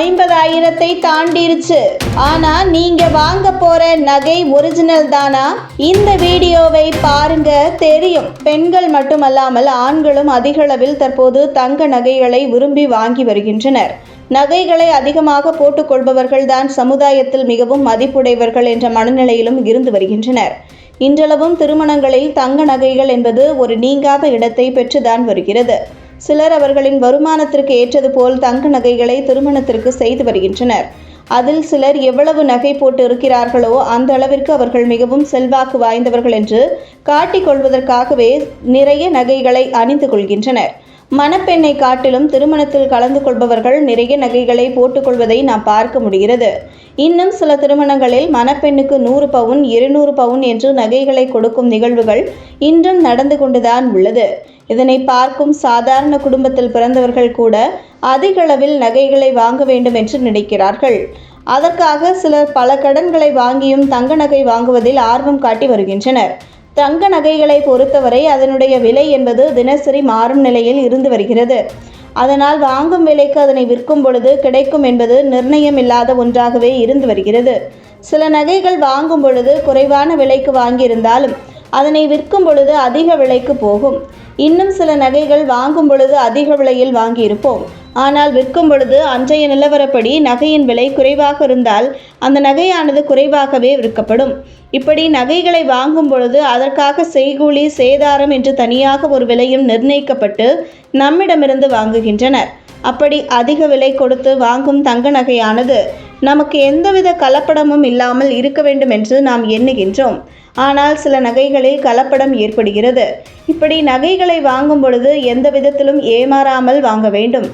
50,000 தாண்டிருச்சு. ஆனா நீங்க வாங்க போற நகை ஒரிஜினல் தானா? இந்த வீடியோவை பாருங்க தெரியும். பெண்கள் மட்டுமல்லாமல் ஆண்களும் அதிக அளவில் தற்போது தங்க நகைகளை விரும்பி வாங்கி வருகின்றனர். நகைகளை அதிகமாக போட்டுக்கொள்பவர்கள் தான் சமுதாயத்தில் மிகவும் மதிப்புடையவர்கள் என்ற மனநிலையிலும் இருந்து வருகின்றனர். இன்றளவும் திருமணங்களில் தங்க நகைகள் என்பது ஒரு நீங்காத இடத்தை பெற்றுதான் வருகிறது. சிலர் அவர்களின் வருமானத்திற்கு ஏற்றது போல் தங்க நகைகளை திருமணத்திற்கு செய்து வருகின்றனர். அதில் சிலர் எவ்வளவு நகை போட்டு இருக்கிறார்களோ அந்த அளவிற்கு அவர்கள் மிகவும் செல்வாக்கு வாய்ந்தவர்கள் என்று காட்டிக் கொள்வதற்காகவே நிறைய நகைகளை அணிந்து கொள்கின்றனர். மணப்பெண்ணை காட்டிலும் திருமணத்தில் கலந்து கொள்பவர்கள் நிறைய நகைகளை போட்டுக்கொள்வதை நாம் பார்க்க முடிகிறது. இன்னும் சில திருமணங்களில் மணப்பெண்ணுக்கு 100 பவுன் 200 பவுன் என்று நகைகளை கொடுக்கும் நிகழ்வுகள் இன்றும் நடந்து கொண்டுதான் உள்ளது. இதனை பார்க்கும் சாதாரண குடும்பத்தில் பிறந்தவர்கள் கூட அதிக அளவில் நகைகளை வாங்க வேண்டும் என்று நினைக்கிறார்கள். அதற்காக சிலர் பல கடன்களை வாங்கியும் தங்க நகை வாங்குவதில் ஆர்வம் காட்டி வருகின்றனர். தங்க நகைகளை பொறுத்தவரை அதனுடைய விலை என்பது தினசரி மாறும் நிலையில் இருந்து வருகிறது. அதனால் வாங்கும் விலைக்கு அதனை விற்கும் பொழுது கிடைக்கும் என்பது நிர்ணயம் இல்லாத ஒன்றாகவே இருந்து வருகிறது. சில நகைகள் வாங்கும் பொழுது குறைவான விலைக்கு வாங்கியிருந்தாலும் அதனை விற்கும் பொழுது அதிக விலைக்கு போகும். இன்னும் சில நகைகள் வாங்கும் பொழுது அதிக விலையில் வாங்கியிருப்போம். ஆனால் விற்கும் பொழுது அன்றைய நிலவரப்படி நகையின் விலை குறைவாக இருந்தால் அந்த நகையானது குறைவாகவே விற்கப்படும். இப்படி நகைகளை வாங்கும் பொழுது அதற்காக செய்கூலி சேதாரம் என்று தனியாக ஒரு விலையும் நிர்ணயிக்கப்பட்டு நம்மிடமிருந்து வாங்குகின்றனர். அப்படி அதிக விலை கொடுத்து வாங்கும் தங்க நகையானது நமக்கு எந்தவித கலப்படமும் இல்லாமல் இருக்க வேண்டும் என்று நாம் எண்ணுகின்றோம். ஆனால் சில நகைகளில் கலப்படம் ஏற்படுகிறது. இப்படி நகைகளை வாங்கும் பொழுது எந்த விதத்திலும் ஏமாறாமல் வாங்க வேண்டும்.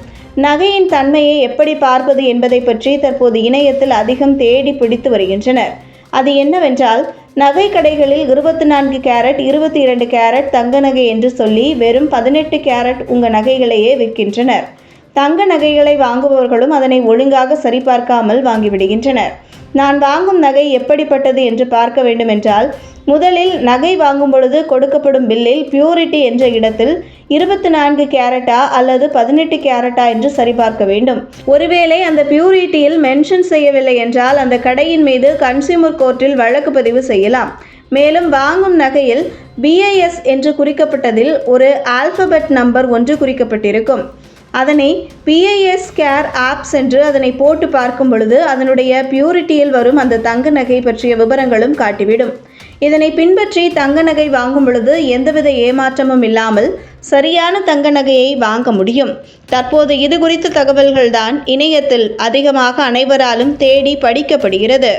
நகையின் தன்மையை எப்படி பார்ப்பது என்பதை பற்றி தற்போது இணையத்தில் அதிகம் தேடி பிடித்து வருகின்றனர். அது என்னவென்றால், நகை கடைகளில் 24 கேரட் 22 கேரட் தங்க நகை என்று சொல்லி வெறும் 18 கேரட் உங்கள் நகைகளையே விற்கின்றனர். தங்க நகைகளை வாங்குபவர்களும் அதனை ஒழுங்காக சரிபார்க்காமல் வாங்கிவிடுகின்றனர். நான் வாங்கும் நகை எப்படிப்பட்டது என்று பார்க்க வேண்டுமென்றால், முதலில் நகை வாங்கும் பொழுது கொடுக்கப்படும் பில்லில் பியூரிட்டி என்ற இடத்தில் 24 கேரட்டா அல்லது 18 கேரட்டா என்று சரிபார்க்க வேண்டும். ஒருவேளை அந்த பியூரிட்டியில் மென்ஷன் செய்யவில்லை என்றால் அந்த கடையின் மீது கன்சியூமர் கோர்ட்டில் வழக்கு பதிவு செய்யலாம். மேலும் வாங்கும் நகையில் BIS என்று குறிக்கப்பட்டதில் ஒரு ஆல்பபெட் நம்பர் ஒன்று குறிக்கப்பட்டிருக்கும். அதனை PIS கேர் ஆப்ஸ் என்று அதனை போட்டு பார்க்கும் பொழுது அதனுடைய பியூரிட்டியில் வரும் அந்த தங்க நகை பற்றிய விவரங்களும் காட்டிவிடும். இதனை பின்பற்றி தங்க நகை வாங்கும் பொழுது எந்தவித ஏமாற்றமும் இல்லாமல் சரியான தங்க நகையை வாங்க முடியும். தற்போது இது குறித்த தகவல்கள்தான் இணையத்தில் அதிகமாக அனைவராலும் தேடி படிக்கப்படுகிறது.